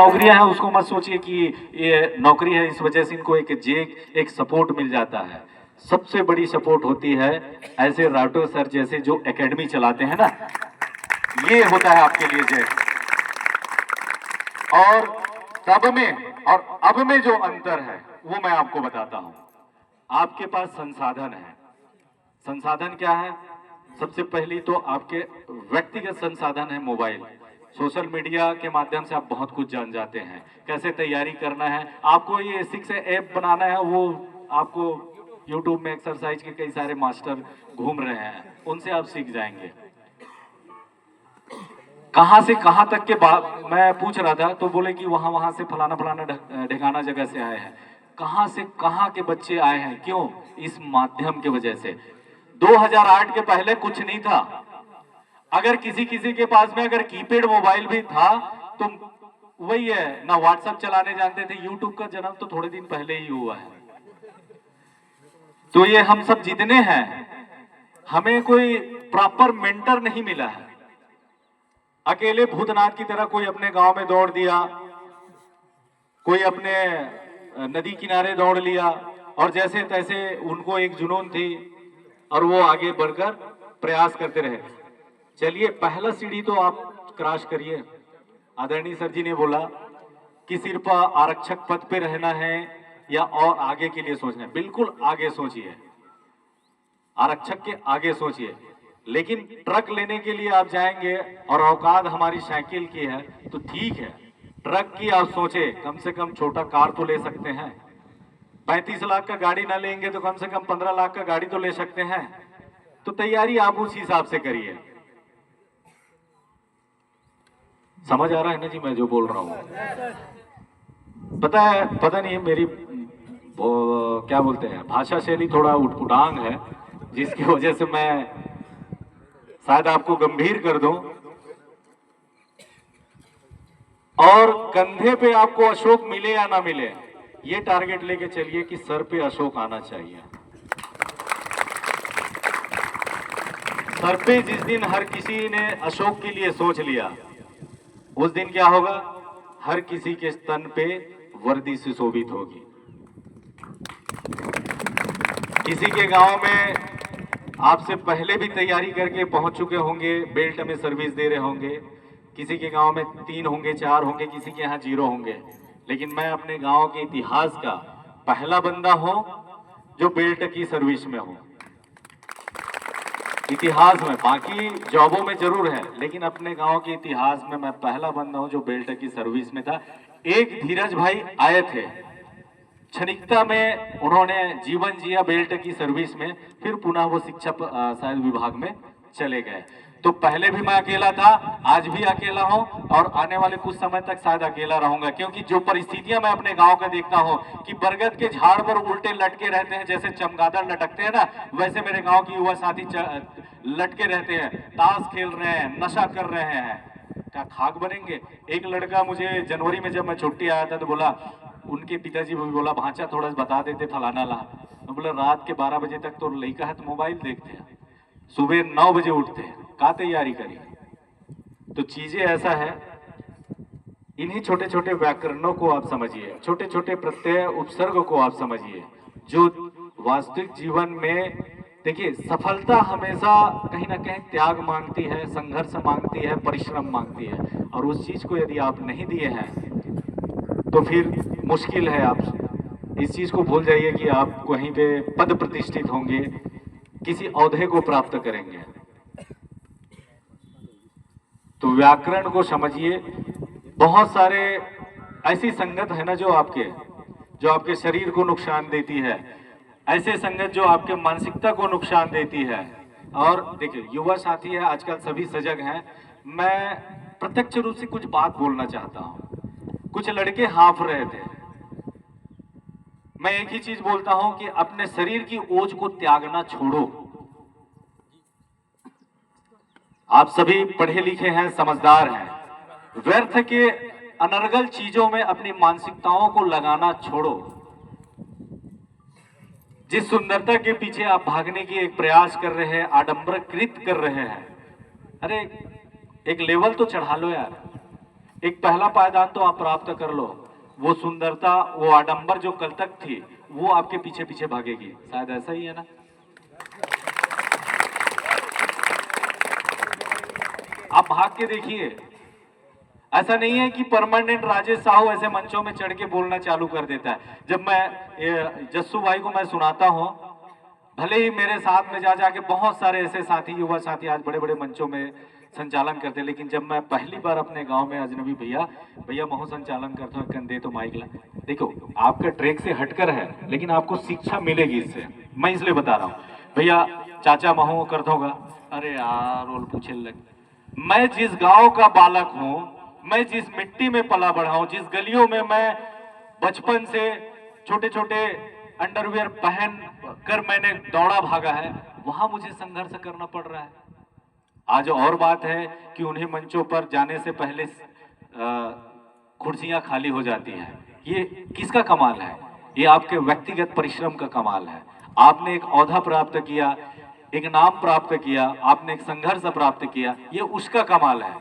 नौकरियां हैं उसको मत सोचिए कि ये नौकरी है इस वजह से इनको एक सपोर्ट मिल जाता है। सबसे बड़ी सपोर्ट होती है ऐसे राठौर सर जैसे जो एकेडमी चलाते हैं ना, ये होता है आपके लिए जय। और तब में और अब में जो अंतर है वो मैं आपको बताता हूं। आपके पास संसाधन है। संसाधन क्या है? सबसे पहली तो आपके व्यक्तिगत संसाधन है मोबाइल। सोशल मीडिया के माध्यम से आप बहुत कुछ जान जाते हैं, कैसे तैयारी करना है। आपको ये 6 ऐप बनाना है, वो आपको यूट्यूब में एक्सरसाइज के कई सारे मास्टर घूम रहे हैं, उनसे आप सीख जाएंगे। कहां से कहां तक के बात मैं पूछ रहा था तो बोले कि वहां से फलाना फलाना ढिकाना जगह से आए हैं। कहां से कहां के बच्चे आए हैं? क्यों? इस माध्यम की वजह से। 2008 के पहले कुछ नहीं था। अगर किसी किसी के पास में अगर कीपैड मोबाइल भी था तो वही है ना, व्हाट्सएप चलाने जानते थे। यूट्यूब का जन्म तो थोड़े दिन पहले ही हुआ है। तो ये हम सब जितने हैं, हमें कोई प्रॉपर मेंटर नहीं मिला है। अकेले भूतनाथ की तरह कोई अपने गांव में दौड़ दिया, कोई अपने नदी किनारे दौड़ लिया और जैसे तैसे उनको एक जुनून थी और वो आगे बढ़कर प्रयास करते रहे। चलिए, पहला सीढ़ी तो आप क्रॉस करिए। आदरणीय सर जी ने बोला कि सिर्फ आरक्षक पद पे रहना है या और आगे के लिए सोचना है। बिल्कुल आगे सोचिए, आरक्षक के आगे सोचिए। लेकिन ट्रक लेने के लिए आप जाएंगे और औकात हमारी साइकिल की है तो ठीक है, ट्रक की आप सोचे, कम से कम छोटा कार तो ले सकते हैं। 35 लाख का गाड़ी ना लेंगे तो कम से कम 15 लाख का गाड़ी तो ले सकते हैं। तो तैयारी आप उस हिसाब से करिए। समझ आ रहा है ना जी मैं जो बोल रहा हूं? पता नहीं मेरी क्या बोलते हैं, भाषा शैली थोड़ा उटपुटांग है, जिसकी वजह से मैं शायद आपको गंभीर कर दूं। और कंधे पे आपको अशोक मिले या ना मिले, ये टारगेट लेके चलिए कि सर पे अशोक आना चाहिए। सर पे जिस दिन हर किसी ने अशोक के लिए सोच लिया, उस दिन क्या होगा? हर किसी के स्तन पे वर्दी सुशोभित होगी। किसी के गांव में आपसे पहले भी तैयारी करके पहुंच चुके होंगे, बेल्ट में सर्विस दे रहे होंगे। किसी के गांव में 3 होंगे, 4 होंगे, किसी के यहाँ 0 होंगे। लेकिन मैं अपने गांव के इतिहास का पहला बंदा हूं जो बेल्ट की सर्विस में हूं। इतिहास में, बाकी जॉबों में जरूर है, लेकिन अपने गांव के इतिहास में मैं पहला बंदा हूं जो बेल्ट की सर्विस में था। एक धीरज भाई आए थे, क्षणिकता में उन्होंने जीवन जिया बेल्ट की सर्विस में, फिर पुनः वो शिक्षा शायद विभाग में चले गए। तो पहले भी मैं अकेला था, आज भी अकेला हूं और आने वाले कुछ समय तक शायद अकेला रहूंगा। क्योंकि जो परिस्थितियां मैं अपने गांव का देखता हूं कि बरगद के झाड़ पर उल्टे लटके रहते हैं, जैसे चमगादड़ लटकते हैं ना, वैसे मेरे गांव के युवा साथी लटके रहते हैं, ताश खेल रहे हैं, नशा कर रहे हैं। क्या खाक बनेंगे? एक लड़का मुझे जनवरी में जब मैं छुट्टी आया था तो बोला, उनके पिताजी भी बोला, भांचा थोड़ा बता देते फलाना ला। मैं बोला रात के 12 बजे तक तो लड़का है तो मोबाइल देखते हैं, सुबह 9 बजे उठते हैं, का तैयारी करिए। तो चीजें ऐसा है, इन्हीं छोटे छोटे व्याकरणों को आप समझिए, छोटे छोटे प्रत्यय उपसर्ग को आप समझिए, जो वास्तविक जीवन में देखिए सफलता हमेशा कहीं ना कहीं त्याग मांगती है, संघर्ष मांगती है, परिश्रम मांगती है। और उस चीज को यदि आप नहीं दिए हैं तो फिर मुश्किल है। आप इस चीज को भूल जाइए कि आप कहीं पे पद प्रतिष्ठित होंगे, किसी औहदे को प्राप्त करेंगे। तो व्याकरण को समझिए। बहुत सारे ऐसी संगत है ना जो आपके शरीर को नुकसान देती है, ऐसे संगत जो आपके मानसिकता को नुकसान देती है। और देखिए युवा साथी है आजकल, सभी सजग हैं। मैं प्रत्यक्ष रूप से कुछ बात बोलना चाहता हूं। कुछ लड़के हाफ रहे थे। मैं एक ही चीज बोलता हूं कि अपने शरीर की ओज को त्यागना छोड़ो। आप सभी पढ़े लिखे हैं, समझदार हैं। व्यर्थ के अनर्गल चीजों में अपनी मानसिकताओं को लगाना छोड़ो। जिस सुंदरता के पीछे आप भागने की एक प्रयास कर रहे हैं, आडंबरकृत कर रहे हैं, अरे एक लेवल तो चढ़ा लो यार। एक पहला पायदान तो आप प्राप्त कर लो, वो सुंदरता, वो आडंबर जो कल तक थी, वो आपके पीछे पीछे भागेगी। शायद ऐसा ही है ना? आप भाग के देखिए। ऐसा नहीं है कि परमानेंट राजेश साहू ऐसे मंचों में चढ़ के बोलना चालू कर देता है। जब मैं जस्सू भाई को मैं सुनाता हूँ, भले ही मेरे साथ में जा जाके बहुत सारे ऐसे साथी, युवा साथी आज बड़े बड़े मंचों में संचालन करते, लेकिन जब मैं पहली बार अपने गांव में अजनबी भैया भैया महू संचालन करता हूँ, कंधे तो माइक ला, देखो आपका ट्रैक से हटकर है, लेकिन आपको शिक्षा मिलेगी इससे, मैं इसलिए बता रहा हूँ। भैया चाचा महू कर दोगा, अरे यार रोल पूछे लग, मैं जिस गांव का बालक हूं, मैं जिस मिट्टी में पला बढ़ा हूं, जिस गलियों में मैं बचपन से छोटे छोटे अंडरवियर पहन कर मैंने दौड़ा भागा है, वहां मुझे संघर्ष करना पड़ रहा है। आज और बात है कि उन्हीं मंचों पर जाने से पहले कुर्सियां खाली हो जाती हैं। ये किसका कमाल है? ये आपके व्यक्तिगत परिश्रम का कमाल है। आपने एक औहदा प्राप्त किया, एक नाम प्राप्त किया, आपने एक संघर्ष प्राप्त किया, ये उसका कमाल है।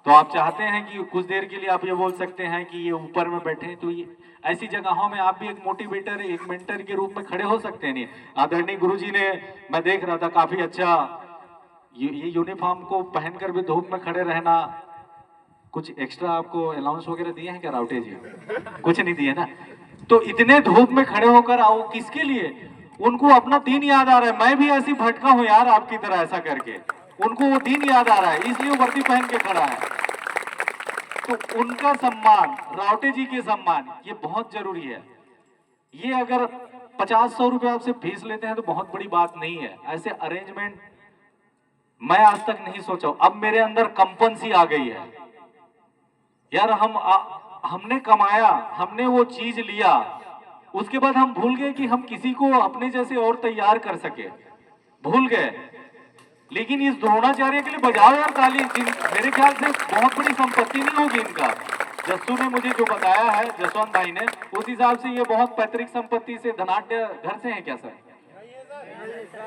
तो आप चाहते हैं कि कुछ देर के लिए आप ये बोल सकते हैं कि ये ऊपर में बैठे हैं, तो ये ऐसी जगहों में आप भी एक मोटिवेटर, एक मेंटर के रूप में खड़े हो सकते हैं। नहीं, आदरणीय गुरुजी ने, मैं देख रहा था काफी अच्छा, ये यूनिफॉर्म को पहनकर भी धूप में खड़े रहना, कुछ एक्स्ट्रा आपको अलाउंस वगैरह दिए हैं क्या राउटे जी? कुछ नहीं दिए ना। तो इतने धूप में खड़े होकर आओ किसके लिए? उनको अपना दिन याद आ रहा है। मैं भी ऐसी भटका हूं यार आपकी तरह, ऐसा करके उनको वो दिन याद आ रहा है, इसलिए वो वर्दी पहन के खड़ा है। तो उनका सम्मान, रावटे जी के सम्मान, ये बहुत जरूरी है। ये अगर 50-100 रुपए आपसे फीस लेते हैं तो बहुत बड़ी बात नहीं है। ऐसे अरेंजमेंट मैं आज तक नहीं सोचा। अब मेरे अंदर कंपन सी आ गई है यार। हमने कमाया, हमने वो चीज लिया, उसके बाद हम भूल गए कि हम किसी को अपने जैसे और तैयार कर सके, भूल गए। लेकिन इस द्रोणाचार्य के लिए बजाओ यार ताली। मेरे ख्याल से बहुत बड़ी संपत्ति नहीं होगी इनका। जस्सू ने मुझे जो बताया है, जसवंत भाई ने, उस हिसाब से ये बहुत पैतृक संपत्ति से, धनाढ्य घर से है क्या सर?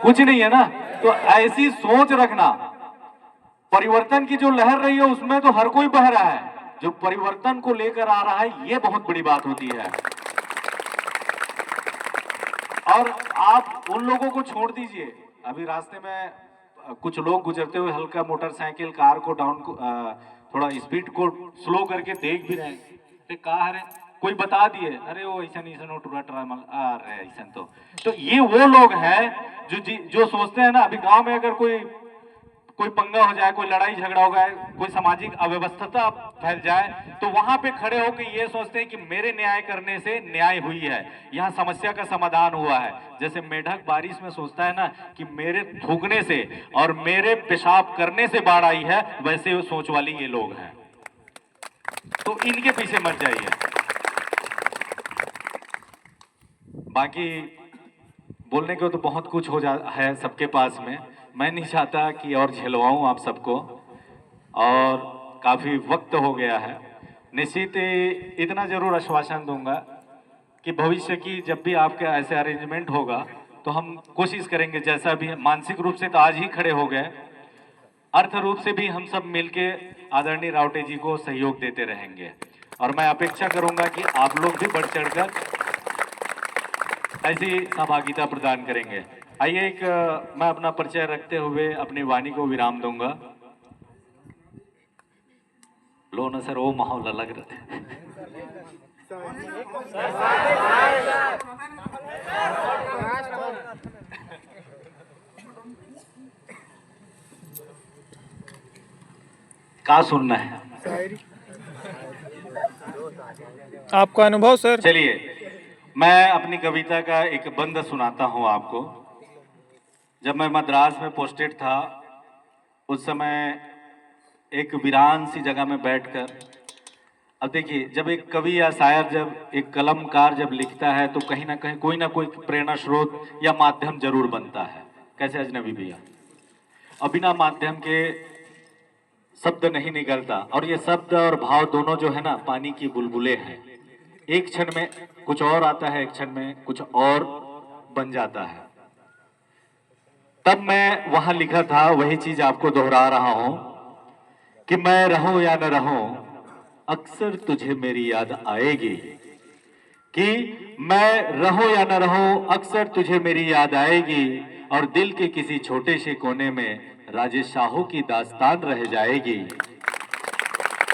कुछ नहीं है ना। तो ऐसी सोच रखना। परिवर्तन की जो लहर रही है उसमें तो हर कोई बह रहा है, जो परिवर्तन को लेकर आ रहा है ये बहुत बड़ी बात होती है। और आप उन लोगों को छोड़ दीजिए। अभी रास्ते में कुछ लोग गुजरते हुए हल्का मोटरसाइकिल कार को डाउन को थोड़ा स्पीड को स्लो करके देख भी रहे हैं, कहा है कोई बता दिए, अरे वो ऐसा नहीं टूरा ट्रामल आ रहे ऐसा। तो ये वो लोग हैं जो सोचते हैं ना, अभी गांव में अगर कोई पंगा हो जाए, कोई लड़ाई झगड़ा हो गया, कोई सामाजिक अव्यवस्था फैल जाए, तो वहां पे खड़े होकर ये सोचते हैं कि मेरे न्याय करने से न्याय हुई है, यहाँ समस्या का समाधान हुआ है। जैसे मेढक बारिश में सोचता है ना कि मेरे थूकने से और मेरे पेशाब करने से बाढ़ आई है, वैसे वो सोच वाली ये लोग हैं। तो इनके पीछे मत जाइए। बाकी बोलने को तो बहुत कुछ हो जा है सबके पास में। मैं नहीं चाहता कि और झेलवाऊं आप सबको, और काफी वक्त हो गया है। निश्चित इतना जरूर आश्वासन दूंगा कि भविष्य की जब भी आपका ऐसे अरेंजमेंट होगा तो हम कोशिश करेंगे, जैसा भी मानसिक रूप से तो आज ही खड़े हो गए, अर्थ रूप से भी हम सब मिलके आदरणीय रावटे जी को सहयोग देते रहेंगे। और मैं अपेक्षा करूंगा कि आप लोग भी बढ़ चढ़कर ऐसी सहभागिता प्रदान करेंगे। आइए मैं अपना परिचय रखते हुए अपनी वाणी को विराम दूंगा। लो न सर, वो माहौल अलग रहता है। क्या सुनना है आपका अनुभव सर? चलिए मैं अपनी कविता का एक बंद सुनाता हूं आपको। जब मैं मद्रास में पोस्टेड था, उस समय एक वीरान सी जगह में बैठकर, अब देखिए जब एक कवि या शायर, जब एक कलमकार जब लिखता है तो कहीं ना कहीं कोई ना कोई प्रेरणा स्रोत या माध्यम जरूर बनता है। कैसे अजनबी भैया, और बिना माध्यम के शब्द नहीं निकलता। और ये शब्द और भाव दोनों जो है ना, पानी की बुलबुलें हैं। एक क्षण में कुछ और आता है, एक क्षण में कुछ और बन जाता है। तब मैं वहां लिखा था, वही चीज आपको दोहरा रहा हूं कि मैं रहूं या न रहूं, अक्सर तुझे मेरी याद आएगी। कि मैं रहूं या न रहूं, अक्सर तुझे मेरी याद आएगी और दिल के किसी छोटे से कोने में राजेश साहू की दास्तान रह जाएगी।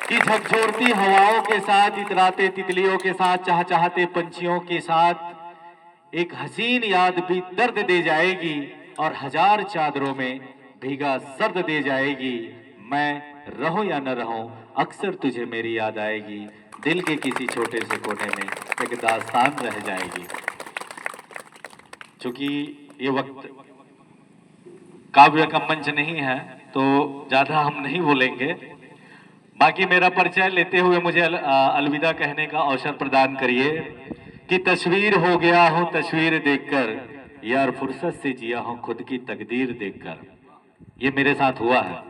कि झकझोरती हवाओं के साथ, इतराते तितलियों के साथ, चहचहाते पंछियों के साथ एक हसीन याद भी दर्द दे जाएगी और हजार चादरों में भीगा सर्द दे जाएगी। मैं रहूं या न रहूं, अक्सर तुझे मेरी याद आएगी, दिल के किसी छोटे से कोने में एक दास्तान रह जाएगी। चूंकि ये वक्त काव्य का मंच नहीं है तो ज्यादा हम नहीं बोलेंगे। बाकी मेरा परिचय लेते हुए मुझे अलविदा कहने का अवसर प्रदान करिए कि तस्वीर हो गया हूं तस्वीर देखकर, यार फुर्सत से जिया हूं खुद की तकदीर देखकर। ये मेरे साथ हुआ है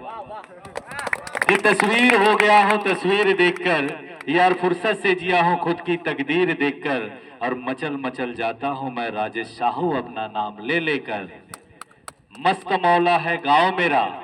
कि तस्वीर हो गया हूं तस्वीर देखकर, यार फुर्सत से जिया हूं खुद की तकदीर देखकर, और मचल मचल जाता हूं मैं राजेश साहू अपना नाम ले लेकर। मस्त मौला है गांव मेरा,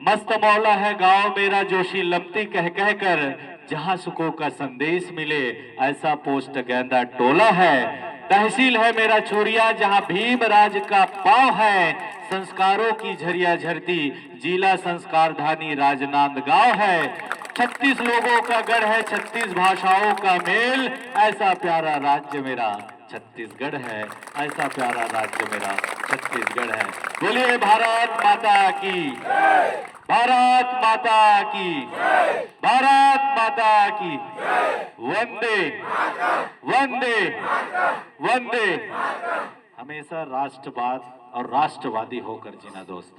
मस्त मौला है गांव मेरा, जोशी लपटी कह कह कर, जहां सुखों का संदेश मिले ऐसा पोस्ट गेंदा टोला है। तहसील है मेरा चूरिया जहां भीम राज का पांव है, संस्कारों की झरिया झरती जिला संस्कार धानी राजनांद गांव है। 36 लोगों का गढ़ है 36 भाषाओं का मेल, ऐसा प्यारा राज्य मेरा छत्तीसगढ़ है, ऐसा प्यारा राज्य मेरा छत्तीसगढ़ है। बोलिए भारत माता की, भारत माता की, भारत माता की। वंदे वंदे वंदे। हमेशा राष्ट्रवाद और राष्ट्रवादी होकर जीना दोस्त।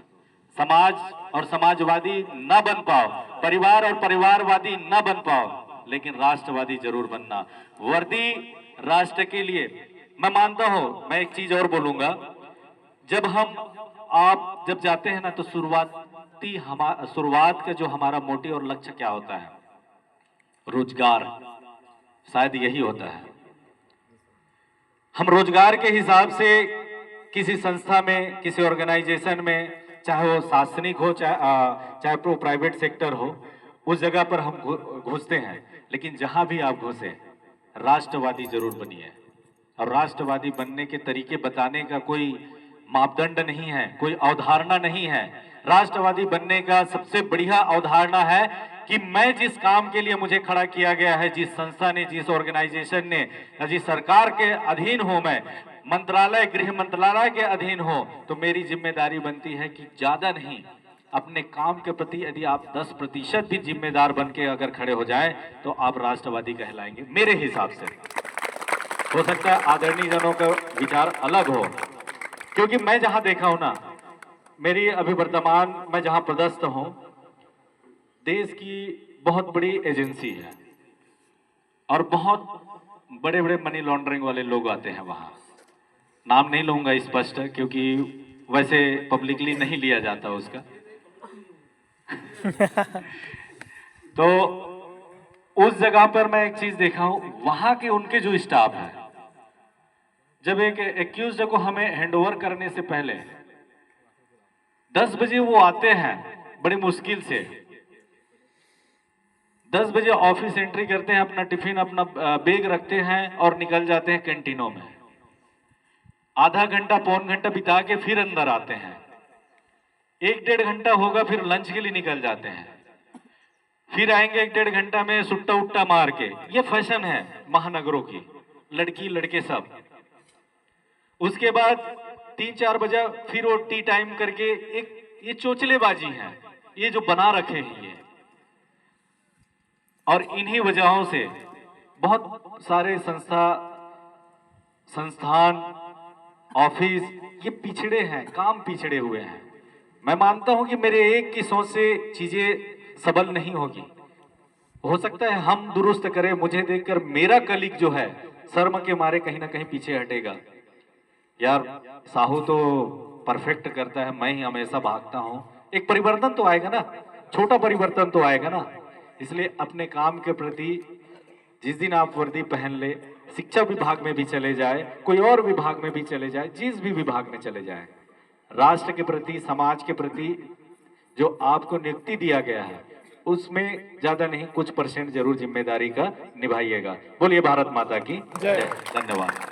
समाज और समाजवादी न बन पाओ, परिवार और परिवारवादी न बन पाओ, लेकिन राष्ट्रवादी जरूर बनना। वर्दी राष्ट्र के लिए, मैं मानता हूं, मैं एक चीज और बोलूंगा, जब आप जब जाते हैं ना तो शुरुआत का जो हमारा मोटिव और लक्ष्य क्या होता है? रोजगार, शायद यही होता है। हम रोजगार के हिसाब से किसी संस्था में, किसी ऑर्गेनाइजेशन में, चाहे वो शासनिक हो चाहे वो प्राइवेट सेक्टर हो, उस जगह पर हम घुसते हैं। लेकिन जहां भी आप घुसे, राष्ट्रवादी जरूर बनिए। और राष्ट्रवादी बनने के तरीके बताने का कोई मापदंड नहीं है, कोई अवधारणा नहीं है। राष्ट्रवादी बनने का सबसे बढ़िया अवधारणा है कि मैं जिस काम के लिए मुझे खड़ा किया गया है, जिस संस्था ने, जिस ऑर्गेनाइजेशन ने, जिस सरकार के अधीन हो, मैं मंत्रालय, गृह मंत्रालय के अधीन हो, तो मेरी जिम्मेदारी बनती है कि ज्यादा नहीं, अपने काम के प्रति यदि आप 10% भी जिम्मेदार बन के अगर खड़े हो जाएं तो आप राष्ट्रवादी कहलाएंगे, मेरे हिसाब से। हो सकता है आदरणीय जनों का विचार अलग हो, क्योंकि मैं जहां देखा हूं ना, मेरी अभी वर्तमान मैं जहां पदस्थ हूं, देश की बहुत बड़ी एजेंसी है और बहुत बड़े बड़े मनी लॉन्ड्रिंग वाले लोग आते हैं वहां। नाम नहीं लूंगा स्पष्ट, क्योंकि वैसे पब्लिकली नहीं लिया जाता उसका। तो उस जगह पर मैं एक चीज देखा हूं, वहां के उनके जो स्टाफ है, जब एक एक्यूज्ड को हमें हैंडओवर करने से पहले 10 बजे वो आते हैं, बड़ी मुश्किल से 10 बजे ऑफिस एंट्री करते हैं, अपना टिफिन, अपना बैग रखते हैं और निकल जाते हैं कैंटीनों में। आधा घंटा पौन घंटा बिता के फिर अंदर आते हैं। 1-1.5 घंटा होगा, फिर लंच के लिए निकल जाते हैं। फिर आएंगे 1-1.5 घंटा में सुट्टा उट्टा मार के। ये फैशन है महानगरों की, लड़की लड़के सब। उसके बाद 3-4 बजे फिर वो टी टाइम करके, एक ये चोचलेबाजी है, ये जो बना रखे हैं ये। और इन्हीं वजहों से बहुत सारे संस्थान, ऑफिस ये पिछड़े हैं, काम पिछड़े हुए हैं। मैं मानता हूं कि मेरे एक की सोच से चीजें सबल नहीं होगी। हो सकता है हम दुरुस्त करें, मुझे देखकर मेरा कलीग जो है शर्म के मारे कहीं ना कहीं पीछे हटेगा। यार साहू तो परफेक्ट करता है, मैं ही हमेशा भागता हूं। एक परिवर्तन तो आएगा ना, छोटा परिवर्तन तो आएगा ना। इसलिए अपने काम के प्रति जिस दिन आप वर्दी पहन ले, शिक्षा विभाग में भी चले जाए, कोई और विभाग में भी चले जाए, जिस भी विभाग में चले जाए, राष्ट्र के प्रति, समाज के प्रति जो आपको नियुक्ति दिया गया है, उसमें ज्यादा नहीं कुछ % जरूर जिम्मेदारी का निभाइएगा। बोलिए भारत माता की जय। जय। धन्यवाद।